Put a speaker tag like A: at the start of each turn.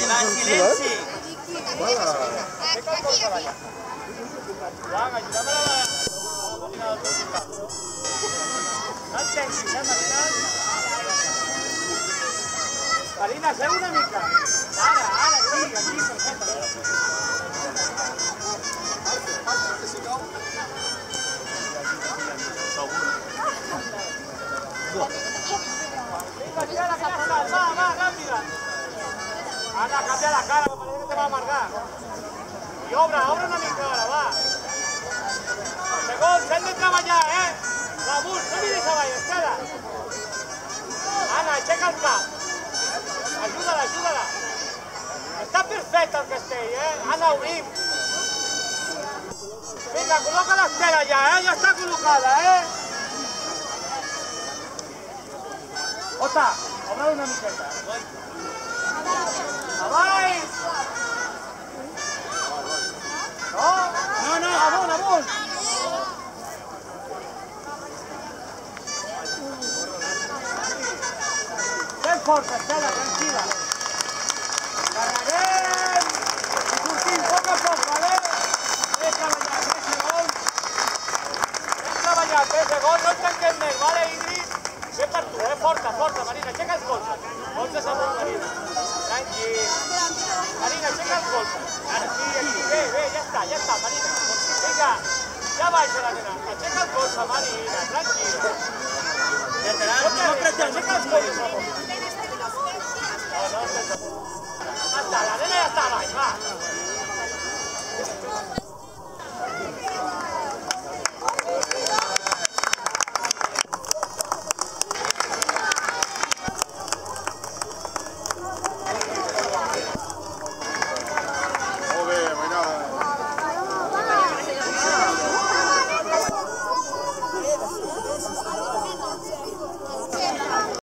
A: va, silenci.
B: Joan, ajuda'm a la bobina del teu costat. No et sentis, Marina? Marina, seu una mica. Ara, aquí, perfecte. Va, ràpida. Ana, canvia la cara, me parece que te va a amargar. I obre una mica ara, va. Segons, hem de treballar, Damunt, no miris avall, espera. Ana, aixeca el cap. Ajuda-la. Està perfecte el castell, Ana, obrim. Vinga, col·loca l'estela ja, ja està col·locada, Ota, obre una miqueta. Avall! No, amunt! Fem força, Estela, tranquil·la. Carreguem! I sortim poc a poc, vale? Hem treballat, 3 segons, no ens tanquem més, vale, Idris? Ve per tu, força, Marina, aixeca els colzes. Colzes amunt, Marina. Tranquil. Marina, aixeca els colzes. Ara sí, aquí, bé, ja està, Marina. Vinga, ja baixa la nena. Aixeca el colze, Marina, tranquil. Aixeca els colzes amunt. No, la nena ja està baix, va.